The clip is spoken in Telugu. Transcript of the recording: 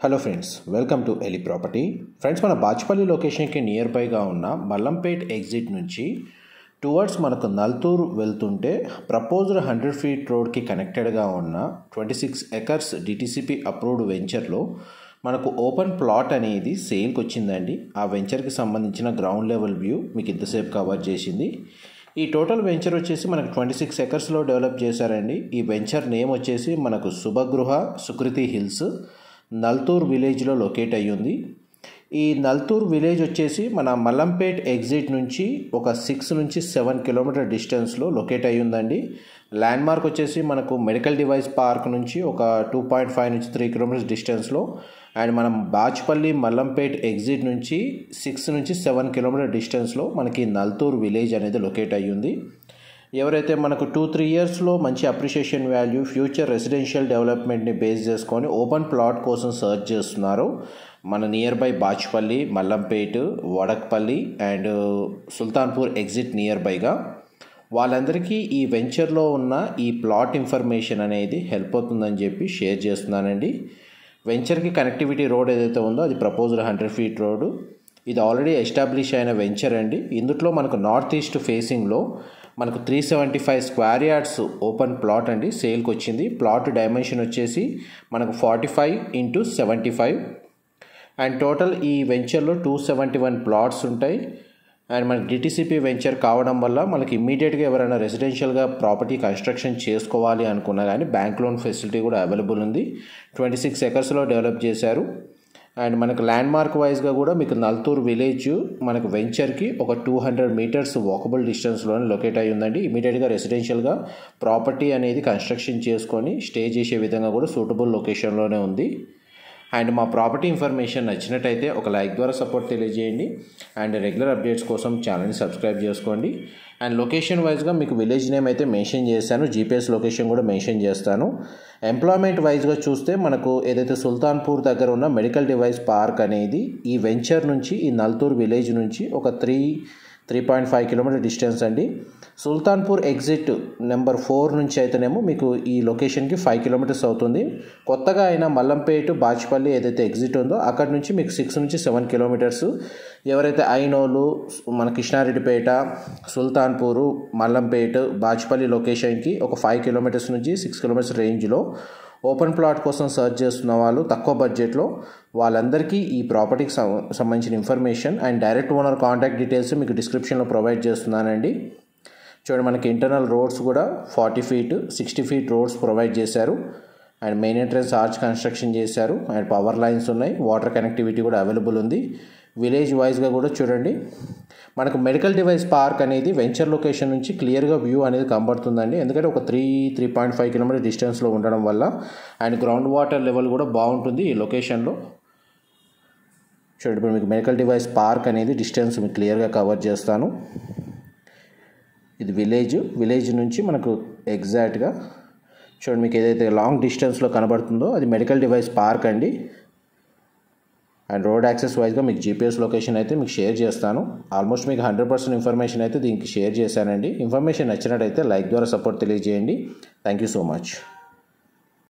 Hello friends, welcome to Eli property. Friends, మన బాచ్పల్లి లొకేషన్కి నియర్ బైగా ఉన్న మల్లంపేట్ ఎగ్జిట్ నుంచి టువర్డ్స్ మనకు నల్తూరు వెళ్తుంటే ప్రపోజ్డ్ 100 ఫీట్ రోడ్కి కనెక్టెడ్గా ఉన్న 26 ఎకర్స్ డిటిసిపి అప్రూవ్డ్ వెంచర్లో మనకు ఓపెన్ ప్లాట్ అనేది సేల్కి వచ్చిందండి. ఆ వెంచర్కి సంబంధించిన గ్రౌండ్ లెవెల్ వ్యూ మీకు ఇంతసేపు కవర్ చేసింది. ఈ టోటల్ వెంచర్ వచ్చేసి మనకు 26 ఎకర్స్లో డెవలప్ చేశారండి. ఈ వెంచర్ నేమ్ వచ్చేసి మనకు శుభగృహ సుకృతి హిల్స్ నల్తూర్ విలేజ్లో లొకేట్ అయ్యింది. ఈ నల్తూర్ విలేజ్ వచ్చేసి మన మల్లంపేట్ ఎగ్జిట్ నుంచి ఒక 6 నుంచి 7 కిలోమీటర్ డిస్టెన్స్లో లొకేట్ అయ్యిందండి. ల్యాండ్ మార్క్ వచ్చేసి మనకు మెడికల్ డివైస్ పార్క్ నుంచి ఒక 2.5 నుంచి 3 కిలోమీటర్స్ డిస్టెన్స్లో, అండ్ మనం బాచ్పల్లి మల్లంపేట్ ఎగ్జిట్ నుంచి 6 నుంచి 7 కిలోమీటర్ డిస్టెన్స్లో మనకి నల్తూర్ విలేజ్ అనేది లొకేట్ అయ్యింది. ఎవరైతే మనకు 2-3 ఇయర్స్లో మంచి అప్రిషియేషన్ వాల్యూ, ఫ్యూచర్ రెసిడెన్షియల్ డెవలప్మెంట్ని బేస్ చేసుకొని ఓపెన్ ప్లాట్ కోసం సర్చ్ చేస్తున్నారు, మన nearby Bachupally, Mallampet, Vadakpally and Sultanpur exit near బైగా, వాళ్ళందరికీ ఈ వెంచర్లో ఉన్న ఈ ప్లాట్ ఇన్ఫర్మేషన్ అనేది హెల్ప్ అవుతుందని చెప్పి షేర్ చేస్తున్నానండి. వెంచర్కి కనెక్టివిటీ రోడ్ ఏదైతే ఉందో అది ప్రపోజ్డ్ 100 ఫీట్ రోడ్డు. ఇది ఆల్రెడీ ఎస్టాబ్లిష్ అయిన వెంచర్ అండి. ఇందులో మనకు నార్త్ ఈస్ట్ ఫేసింగ్లో మనకు 375 స్క్వేర్ యార్డ్స్ ఓపెన్ ప్లాట్ అండి సేల్కి వచ్చింది. ప్లాట్ డైమెన్షన్ వచ్చేసి మనకు 45x75 అండ్ టోటల్ ఈ వెంచర్లో 271 ప్లాట్స్ ఉంటాయి. అండ్ మనకి డిటిసిపి వెంచర్ కావడం వల్ల మనకి ఇమ్మీడియట్గా ఎవరైనా రెసిడెన్షియల్గా ప్రాపర్టీ కన్స్ట్రక్షన్ చేసుకోవాలి అనుకున్నా కానీ బ్యాంక్ లోన్ ఫెసిలిటీ కూడా అవైలబుల్ ఉంది. 26 ఎకర్స్లో డెవలప్ చేశారు. అండ్ మనకు ల్యాండ్ మార్క్ వైజ్గా కూడా మీకు నల్తూర్ విలేజ్ మనకు వెంచర్కి ఒక 200 మీటర్స్ వాకబుల్ డిస్టెన్స్లోనే లొకేట్ అయ్యి ఉందండి. ఇమీడియట్గా రెసిడెన్షియల్గా ప్రాపర్టీ అనేది కన్స్ట్రక్షన్ చేసుకొని స్టే చేసే విధంగా కూడా సూటబుల్ లొకేషన్లోనే ఉంది. అండ్ మా ప్రాపర్టీ ఇన్ఫర్మేషన్ నచ్చినట్టయితే ఒక లైక్ ద్వారా సపోర్ట్ తెలియజేయండి. అండ్ రెగ్యులర్ అప్డేట్స్ కోసం ఛానల్ని సబ్స్క్రైబ్ చేసుకోండి. అండ్ లొకేషన్ వైజ్గా మీకు విలేజ్ నేమ్ అయితే మెన్షన్ చేశాను, జీపీఎస్ లొకేషన్ కూడా మెన్షన్ చేస్తాను. ఎంప్లాయ్మెంట్ వైజ్గా చూస్తే మనకు ఏదైతే సుల్తాన్పూర్ దగ్గర ఉన్న మెడికల్ డివైస్ పార్క్ అనేది ఈ వెంచర్ నుంచి, ఈ నల్తూర్ విలేజ్ నుంచి ఒక 3.5 కిలోమీటర్ డిస్టెన్స్ అండి. సుల్తాన్పూర్ ఎగ్జిట్ నెంబర్ 4 నుంచి అయితేనేమో మీకు ఈ లొకేషన్కి 5 కిలోమీటర్స్ అవుతుంది. కొత్తగా అయినా మల్లంపేట, బాచ్పల్లి ఏదైతే ఎగ్జిట్ ఉందో అక్కడ నుంచి మీకు 6 నుంచి 7 కిలోమీటర్స్. ఎవరైతే ఐనోలు, మన కృష్ణారెడ్డిపేట, సుల్తాన్పూరు, మల్లంపేట, బాచ్పల్లి లొకేషన్కి ఒక 5 కిలోమీటర్స్ నుంచి 6 కిలోమీటర్స్ రేంజ్లో ఓపెన్ ప్లాట్ కోసం సర్చ్ చేస్తున్న వాళ్ళు తక్కువ బడ్జెట్లో, వాళ్ళందరికీ ఈ ప్రాపర్టీకి సంబంధించిన information and direct owner contact details మీకు డిస్క్రిప్షన్లో ప్రొవైడ్ చేస్తున్నానండి. చూడండి, మనకి ఇంటర్నల్ రోడ్స్ కూడా 40 ఫీట్ 60 ఫీట్ రోడ్స్ ప్రొవైడ్ చేశారు. And main entrance arch construction చేశారు. అండ్ పవర్ లైన్స్ ఉన్నాయి, వాటర్ కనెక్టివిటీ కూడా అవైలబుల్ ఉంది. విలేజ్ వైజ్గా కూడా చూడండి, మనకు మెడికల్ డివైస్ పార్క్ అనేది వెంచర్ లొకేషన్ నుంచి క్లియర్గా వ్యూ అనేది కనబడుతుందండి. ఎందుకంటే ఒక 3.5 కిలోమీటర్ డిస్టెన్స్లో ఉండడం వల్ల అండ్ గ్రౌండ్ వాటర్ లెవెల్ కూడా బాగుంటుంది ఈ లొకేషన్లో. చూడండి, ఇప్పుడు మీకు మెడికల్ డివైస్ పార్క్ అనేది డిస్టెన్స్ మీకు క్లియర్గా కవర్ చేస్తాను. ఇది విలేజ్ నుంచి మనకు ఎగ్జాక్ట్గా చూడండి, మీకు ఏదైతే లాంగ్ డిస్టెన్స్లో కనబడుతుందో అది మెడికల్ డివైస్ పార్క్ అండి. అండ్ రోడ్ యాక్సెస్ వైజ్గా మీకు జీపీఎస్ లొకేషన్ అయితే మీకు షేర్ చేస్తాను. ఆల్మోస్ట్ మీకు 100% ఇన్ఫర్మేషన్ అయితే దీనికి షేర్ చేశానండి. ఇన్ఫర్మేషన్ నచ్చినట్టయితే లైక్ ద్వారా సపోర్ట్ తెలియజేయండి. Thank you so much.